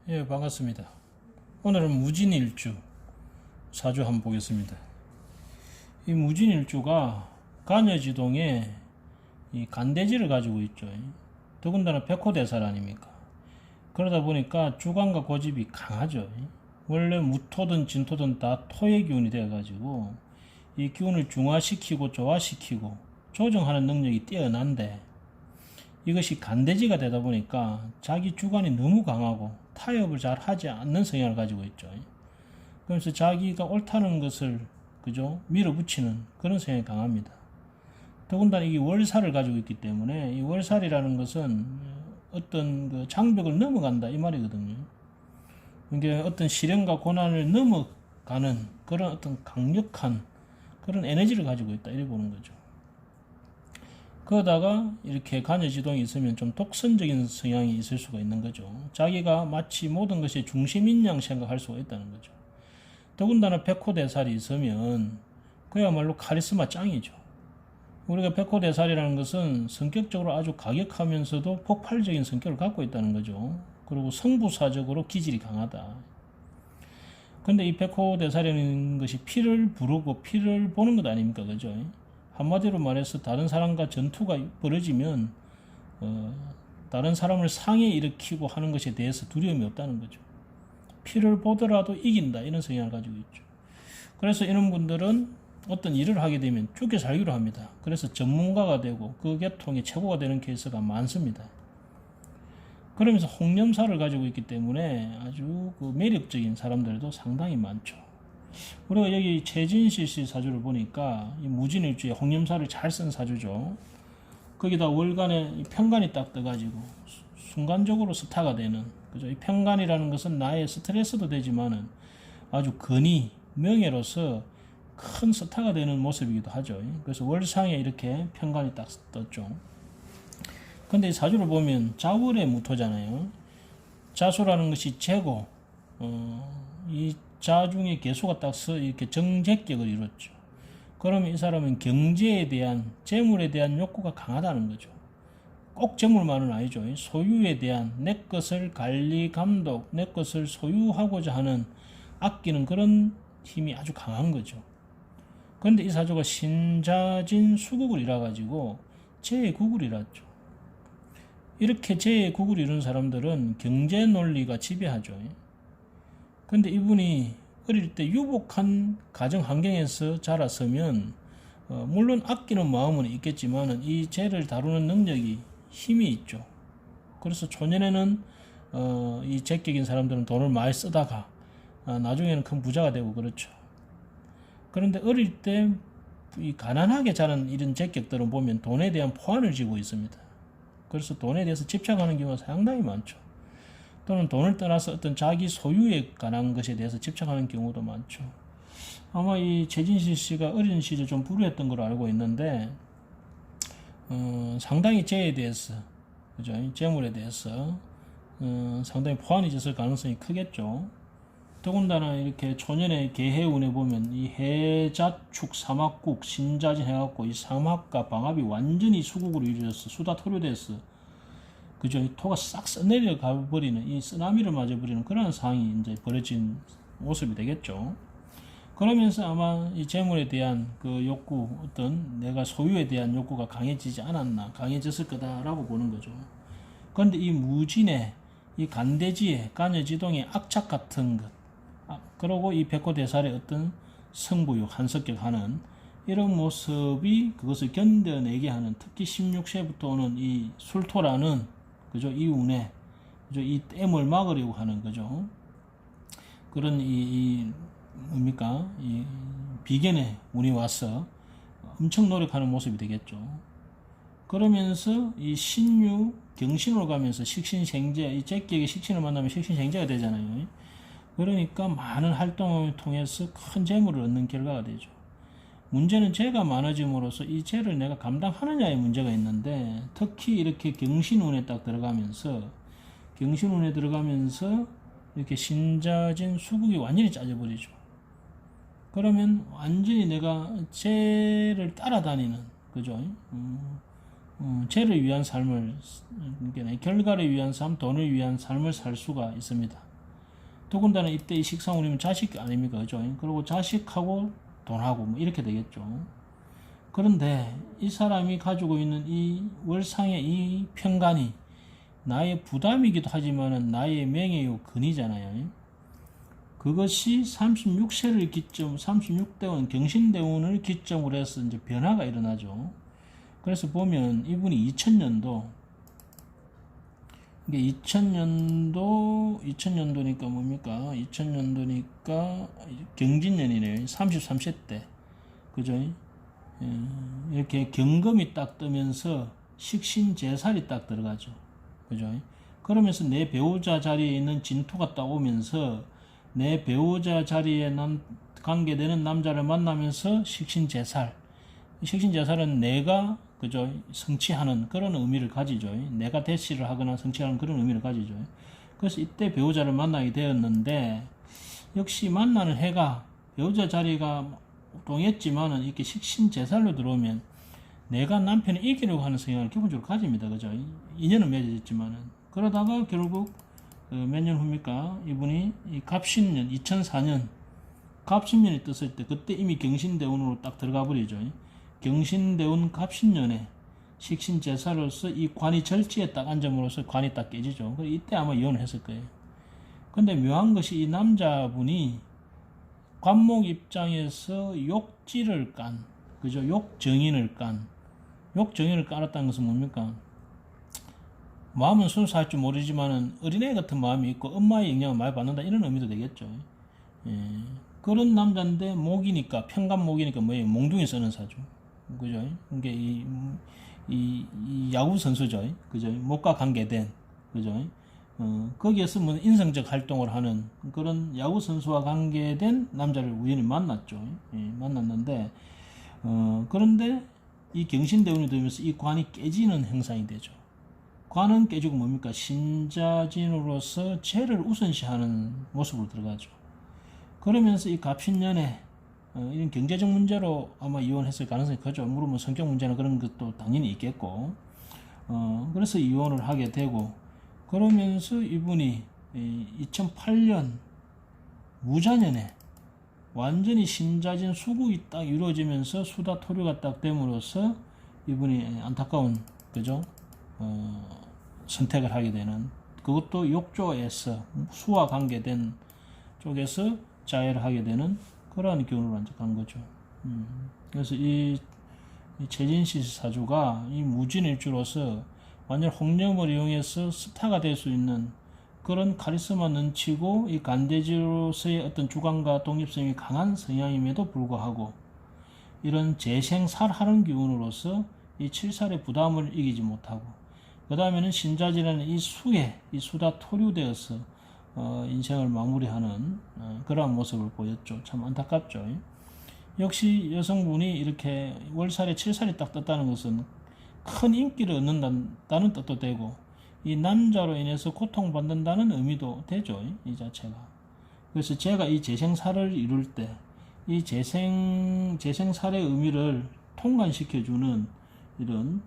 예, 반갑습니다. 오늘은 무진일주 사주 한번 보겠습니다. 이 무진일주가 간여지동에 이 간대지를 가지고 있죠. 더군다나 백호대살 아닙니까? 그러다 보니까 주관과 고집이 강하죠. 원래 무토든 진토든 다 토의 기운이 돼가지고 이 기운을 중화시키고 조화시키고 조정하는 능력이 뛰어난데, 이것이 간대지가 되다 보니까 자기 주관이 너무 강하고 타협을 잘 하지 않는 성향을 가지고 있죠. 그래서 자기가 옳다는 것을 밀어붙이는 그런 성향이 강합니다. 더군다나 이게 월살을 가지고 있기 때문에 이 월살이라는 것은 어떤 그 장벽을 넘어간다 이 말이거든요. 이게 어떤 시련과 고난을 넘어가는 그런 어떤 강력한 그런 에너지를 가지고 있다 이렇게 보는 거죠. 그러다가 이렇게 간여지동이 있으면 좀 독선적인 성향이 있을 수가 있는 거죠. 자기가 마치 모든 것이 중심인 양 생각할 수가 있다는 거죠. 더군다나 백호대살이 있으면 그야말로 카리스마 짱이죠. 우리가 백호대살이라는 것은 성격적으로 아주 가격하면서도 폭발적인 성격을 갖고 있다는 거죠. 그리고 성부사적으로 기질이 강하다. 근데 이 백호대살이라는 것이 피를 부르고 피를 보는 것 아닙니까? 그죠? 한마디로 말해서 다른 사람과 전투가 벌어지면 다른 사람을 상해 일으키고 하는 것에 대해서 두려움이 없다는 거죠. 피를 보더라도 이긴다 이런 성향을 가지고 있죠. 그래서 이런 분들은 어떤 일을 하게 되면 죽게 살기로 합니다. 그래서 전문가가 되고 그 계통의 최고가 되는 케이스가 많습니다. 그러면서 홍념사를 가지고 있기 때문에 아주 그 매력적인 사람들도 상당히 많죠. 우리가 여기 최진실 씨 사주를 보니까 이 무진일주에 홍념사를 잘 쓴 사주죠. 거기다 월간에 편간이 딱 떠가지고 순간적으로 스타가 되는, 그죠? 이 편간이라는 것은 나의 스트레스도 되지만은 아주 건의, 명예로서 큰 스타가 되는 모습이기도 하죠. 그래서 월상에 이렇게 편간이 딱 떴죠. 근데 이 사주를 보면 자월의 무토잖아요. 자수라는 것이 재고, 이 자중의 개수가 딱 서 이렇게 정제격을 이뤘죠. 그러면 이 사람은 경제에 대한, 재물에 대한 욕구가 강하다는 거죠. 꼭 재물만은 아니죠. 소유에 대한 내 것을 관리, 감독, 내 것을 소유하고자 하는 아끼는 그런 힘이 아주 강한 거죠. 그런데 이 사주가 신자진 수국을 이뤄가지고 재국을 이뤘죠. 이렇게 재국을 이룬 사람들은 경제 논리가 지배하죠. 근데 이분이 어릴 때 유복한 가정 환경에서 자랐으면 물론 아끼는 마음은 있겠지만 이 재를 다루는 능력이 힘이 있죠. 그래서 초년에는 이 재격인 사람들은 돈을 많이 쓰다가 나중에는 큰 부자가 되고 그렇죠. 그런데 어릴 때 이 가난하게 자란 이런 재격들은 보면 돈에 대한 포환을 지고 있습니다. 그래서 돈에 대해서 집착하는 경우가 상당히 많죠. 또는 돈을 떠나서 어떤 자기 소유에 관한 것에 대해서 집착하는 경우도 많죠. 아마 이 최진실 씨가 어린 시절 좀 불우했던 걸로 알고 있는데, 상당히 재에 대해서, 그죠? 재물에 대해서, 상당히 포환이 있을 가능성이 크겠죠. 더군다나 이렇게 초년에 개해운에 보면 이 해자축 삼합국 신자진 해갖고 이 삼합과 방합이 완전히 수국으로 이루어졌어. 수다 토류됐어. 그죠? 토가 싹 써내려가 버리는, 이 쓰나미를 맞아버리는 그런 상황이 이제 벌어진 모습이 되겠죠. 그러면서 아마 이 재물에 대한 그 욕구, 어떤 내가 소유에 대한 욕구가 강해지지 않았나, 강해졌을 거다라고 보는 거죠. 그런데 이 무진의, 이 간대지의, 간여지동의 악착 같은 것, 그리고 이 백호대살의 어떤 성부욕, 한석격하는 이런 모습이 그것을 견뎌내게 하는, 특히 16세부터 오는 이 술토라는, 그죠? 이 운에, 그죠? 이 댐을 막으려고 하는 거죠. 그런 뭡니까? 이 비견의 운이 와서 엄청 노력하는 모습이 되겠죠. 그러면서 이 신유, 경신으로 가면서 식신생재, 이 제격의 식신을 만나면 식신생재가 되잖아요. 그러니까 많은 활동을 통해서 큰 재물을 얻는 결과가 되죠. 문제는 재가 많아짐으로써 이 재를 내가 감당하느냐의 문제가 있는데, 특히 이렇게 경신운에 딱 들어가면서, 경신운에 들어가면서 이렇게 신자진 수국이 완전히 짜져버리죠. 그러면 완전히 내가 재를 따라다니는, 그죠? 재를 위한 삶을, 결과를 위한 삶, 돈을 위한 삶을 살 수가 있습니다. 더군다나 이때 이 식상운이면 자식 아닙니까? 그죠? 그리고 자식하고 돈하고 뭐 이렇게 되겠죠. 그런데 이 사람이 가지고 있는 이 월상의 이 편간이 나의 부담이기도 하지만은 나의 명예요 근이잖아요. 그것이 36세를 기점, 36대원, 경신대운을 기점으로 해서 이제 변화가 일어나죠. 그래서 보면 이분이 2000년도, 이게 2000년도니까 뭡니까? 2000년도니까 경진년이네요. 33세 때. 그죠? 이렇게 경금이 딱 뜨면서 식신제살이 딱 들어가죠. 그죠? 그러면서 내 배우자 자리에 있는 진토가 딱 오면서 내 배우자 자리에 관계되는 남자를 만나면서 식신제살. 식신제살은 내가 그죠 성취하는 그런 의미를 가지죠. 내가 대시를 하거나 성취하는 그런 의미를 가지죠. 그래서 이때 배우자를 만나게 되었는데 역시 만나는 해가 배우자 자리가 동했지만은 이렇게 식신제살로 들어오면 내가 남편을 이기려고 하는 성향을 기본적으로 가집니다. 그죠? 인연은 맺어졌지만은 그러다가 결국 몇 년 후입니까? 이분이 이 갑신년 2004년 갑신년이 떴을 때 그때 이미 경신대운으로 딱 들어가 버리죠. 경신대운 갑신년에 식신제사로서 이 관이 절지에 딱 앉음으로써 관이 딱 깨지죠. 이때 아마 이혼을 했을 거예요. 근데 묘한 것이 이 남자분이 관목 입장에서 욕지를 깐, 그죠? 욕정인을 깐. 욕정인을 깔았다는 것은 뭡니까? 마음은 순수할 줄 모르지만은 어린애 같은 마음이 있고 엄마의 영향을 많이 받는다 이런 의미도 되겠죠. 예. 그런 남자인데 목이니까 편간목이니까 뭐예요? 몽둥이 쓰는 사주. 그죠? 이게 이 야구 선수죠. 그죠? 목과 관계된 그죠? 거기에서 뭐 인성적 활동을 하는 그런 야구 선수와 관계된 남자를 우연히 만났죠. 예, 만났는데 그런데 이 경신대운이 되면서 이 관이 깨지는 형상이 되죠. 관은 깨지고 뭡니까? 신자진으로서 죄를 우선시하는 모습으로 들어가죠. 그러면서 이 갑신년에 이런 경제적 문제로 아마 이혼했을 가능성이 크죠. 물론 뭐 성격 문제나 그런 것도 당연히 있겠고, 그래서 이혼을 하게 되고, 그러면서 이분이 2008년 무자년에 완전히 신자진 수국이 딱 이루어지면서 수다 토류가 딱 됨으로써 이분이 안타까운 그죠? 선택을 하게 되는 그것도 욕조에서 수와 관계된 쪽에서 자해를 하게 되는 그러한 기운으로 이제 간 거죠. 그래서 이 최진시 사주가 이 무진일주로서 완전 홍념을 이용해서 스타가 될 수 있는 그런 카리스마 넘치고 이 간대지로서의 어떤 주관과 독립성이 강한 성향임에도 불구하고 이런 재생살하는 기운으로서 이 7살의 부담을 이기지 못하고 그 다음에는 신자지라는 이 수에 이 수다 토류되어서 인생을 마무리하는 그러한 모습을 보였죠. 참 안타깝죠. 역시 여성분이 이렇게 월살에 7살이 딱 떴다는 것은 큰 인기를 얻는다는 뜻도 되고 이 남자로 인해서 고통받는다는 의미도 되죠. 이 자체가. 그래서 제가 이 재생살을 이룰 때 이 재생살의 의미를 통관시켜주는 이런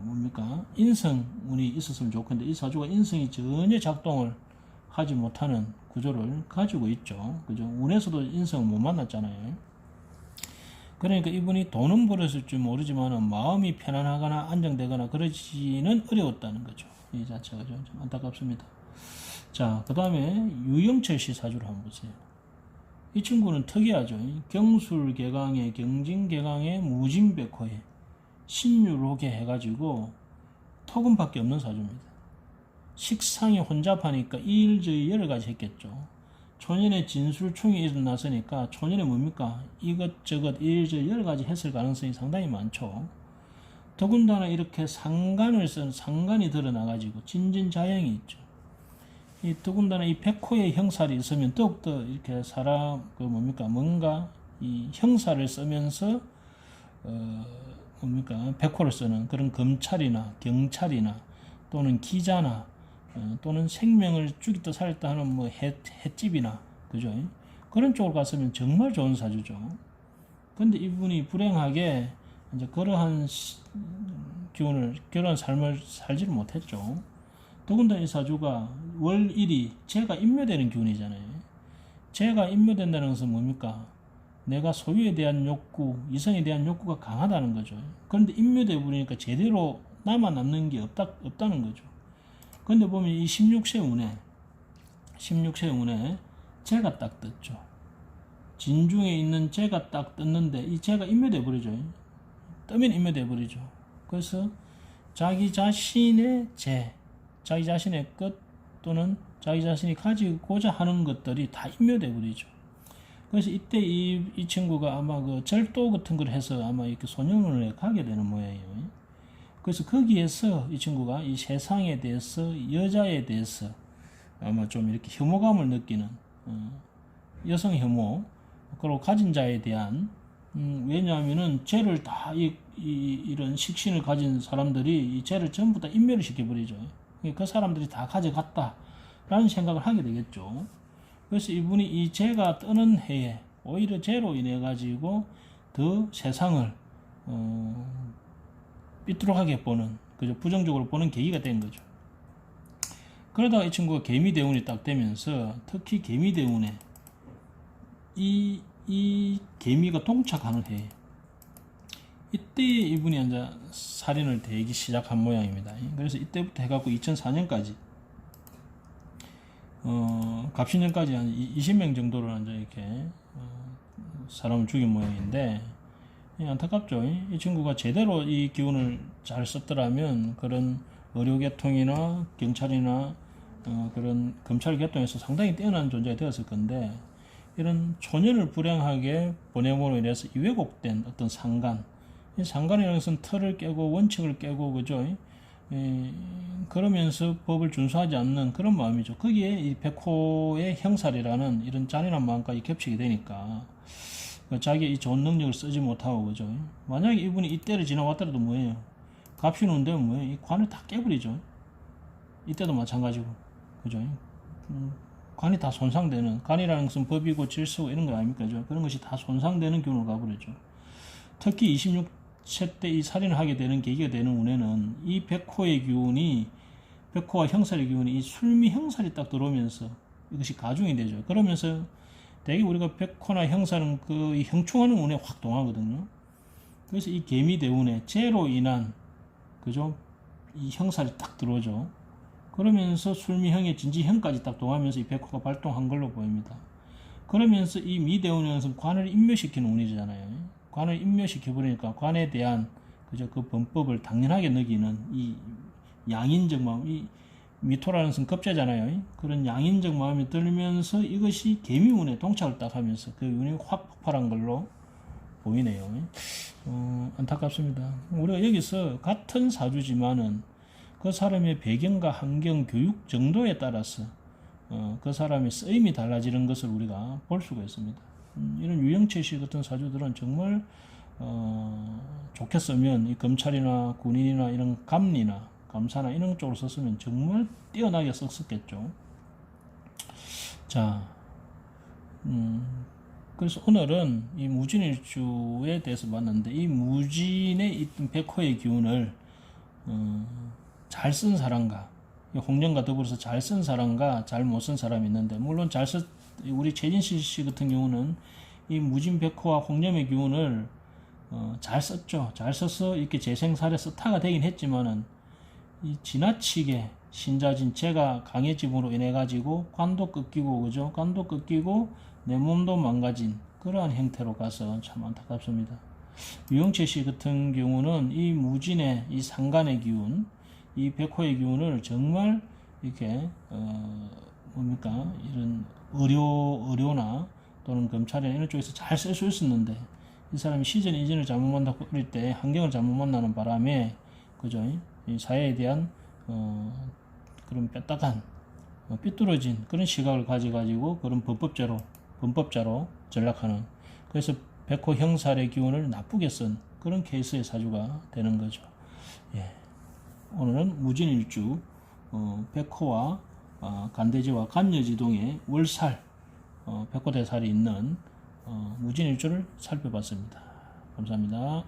뭡니까 인성운이 있었으면 좋겠는데 이 사주가 인성이 전혀 작동을 하지 못하는 구조를 가지고 있죠. 그죠? 운에서도 인성을 못 만났잖아요. 그러니까 이분이 돈은 벌었을 줄 모르지만 마음이 편안하거나 안정되거나 그러지는 어려웠다는 거죠. 이 자체가 좀 안타깝습니다. 자, 그 다음에 유영철 씨 사주를 한번 보세요. 이 친구는 특이하죠. 경술개강에 경진개강에 무진백호에 신유록에 해가지고 토금밖에 없는 사주입니다. 식상이 혼잡하니까 이일저일 여러 가지 했겠죠. 초년에 진술충이 일어났으니까 초년에 뭡니까? 이것저것 이일저일 여러 가지 했을 가능성이 상당히 많죠. 더군다나 이렇게 상간을 쓴 상간이 드러나가지고 진진자형이 있죠. 이 더군다나 이 백호의 형살이 있으면 더욱더 이렇게 사람 그 뭡니까 뭔가 이 형살을 쓰면서 뭡니까 백호를 쓰는 그런 검찰이나 경찰이나 또는 기자나 또는 생명을 죽이다 살다 하는 뭐 횟집이나 그죠? 그런 쪽으로 갔으면 정말 좋은 사주죠. 근데 이분이 불행하게 이제 그러한 기운을 그러한 삶을 살지를 못했죠. 더군다나 이 사주가 월일이 제가 인묘되는 기운이잖아요. 재가 인묘된다는 것은 뭡니까? 내가 소유에 대한 욕구, 이성에 대한 욕구가 강하다는 거죠. 그런데 인묘돼 버리니까 제대로 남는 게 없다는 거죠. 그런데 보면 이 16세 운에 재가 딱 떴죠. 진중에 있는 재가 딱 떴는데 이 재가 인묘돼 버리죠. 뜨면 인묘돼 버리죠. 그래서 자기 자신의 재, 자기 자신의 끝 또는 자기 자신이 가지고자 하는 것들이 다 인묘돼 버리죠. 그래서 이때 이 친구가 아마 그 절도 같은 걸 해서 아마 이렇게 소년원에 가게 되는 모양이에요. 그래서 거기에서 이 친구가 이 세상에 대해서, 여자에 대해서 아마 좀 이렇게 혐오감을 느끼는, 여성 혐오, 그리고 가진 자에 대한, 왜냐하면은 죄를 다 이런 식신을 가진 사람들이 이 죄를 전부 다 인멸을 시켜버리죠. 그 사람들이 다 가져갔다라는 생각을 하게 되겠죠. 그래서 이분이 이 죄가 뜨는 해에 오히려 죄로 인해 가지고 더 세상을 삐뚤어하게 보는, 그죠? 부정적으로 보는 계기가 된 거죠. 그러다가 이 친구가 개미대운이 딱 되면서 특히 개미대운에 이 개미가 동착하는 해에 이때 이분이 이제 살인을 대기 시작한 모양입니다. 그래서 이때부터 해갖고 2004년까지 갑신년까지 한 20명 정도를 이제 이렇게 사람을 죽인 모양인데 안타깝죠. 이 친구가 제대로 이 기운을 잘 썼더라면 그런 의료계통이나 경찰이나 그런 검찰 계통에서 상당히 뛰어난 존재가 되었을 건데 이런 초년을 불행하게 보냄으로 인해서 이 왜곡된 어떤 상간, 이 상간이라는 것은 틀을 깨고 원칙을 깨고 그죠? 그러면서 법을 준수하지 않는 그런 마음이죠. 거기에 이 백호의 형살이라는 이런 잔인한 마음까지 겹치게 되니까 자기의 이 좋은 능력을 쓰지 못하고 그죠? 만약에 이분이 이때를 지나왔더라도 뭐예요? 갑신운 되면 뭐예요? 이 관을 다 깨버리죠. 이때도 마찬가지고 그죠? 관이 다 손상되는, 관이라는 것은 법이고 질서고 이런 거 아닙니까? 그런 것이 다 손상되는 기운으로 가버리죠. 특히 26세 때 이 살인을 하게 되는 계기가 되는 운에는 이 백호의 기운이, 백호와 형살의 기운이 이 술미 형살이 딱 들어오면서 이것이 가중이 되죠. 그러면서 대개 우리가 백호나 형살은 그 형충하는 운에 확 동하거든요. 그래서 이 개미대운에 재로 인한 그죠? 이 형살이 딱 들어오죠. 그러면서 술미형의 진지형까지 딱 동하면서 이 백호가 발동한 걸로 보입니다. 그러면서 이 미대운에서 관을 인묘시키는 운이잖아요. 관을 인묘시켜버리니까 관에 대한 그저 그 범법을 당연하게 느끼는 이 양인적 마음, 이 미토라는 것은 급제잖아요. 그런 양인적 마음이 들면서 이것이 개미운에 동착을 딱 하면서 그 운이 확 폭발한 걸로 보이네요. 안타깝습니다. 우리가 여기서 같은 사주지만은 그 사람의 배경과 환경, 교육 정도에 따라서 그 사람의 쓰임이 달라지는 것을 우리가 볼 수가 있습니다. 이런 유영채 씨 같은 사주들은 정말 좋게 쓰면 이 검찰이나 군인이나 이런 감리나 감사나 이런 쪽으로 썼으면 정말 뛰어나게 썼었겠죠. 자, 그래서 오늘은 이 무진일주에 대해서 봤는데 이 무진에 있던 백호의 기운을 잘 쓴 사람과 홍련과 더불어서 잘 쓴 사람과 잘 못 쓴 사람이 있는데 물론 우리 최진실 씨 같은 경우는 이 무진백호와 홍련의 기운을 잘 썼죠. 잘 써서 이렇게 재생살에 스타가 되긴 했지만은 이 지나치게 신자진 재가 강해짐으로 인해 가지고 관도 꺾이고 그죠? 관도 꺾이고 내 몸도 망가진 그러한 형태로 가서 참 안타깝습니다. 유영채 씨 같은 경우는 이 무진의 이 상간의 기운, 이 백호의 기운을 정말 이렇게 뭡니까 이런 의료나 또는 검찰이나 이런 쪽에서 잘 쓸 수 있었는데 이 사람이 시전 이전을 잘못 만나고 어릴 때 환경을 잘못 만나는 바람에 그죠? 이 사회에 대한 그런 뼈딱한 삐뚤어진 그런 시각을 가져가지고 그런 범법자로 전락하는, 그래서 백호 형살의 기운을 나쁘게 쓴 그런 케이스의 사주가 되는 거죠. 예. 오늘은 무진일주 백호와 간대지와 간여지동의 월살 백호대살이 있는 무진일주를 살펴봤습니다. 감사합니다.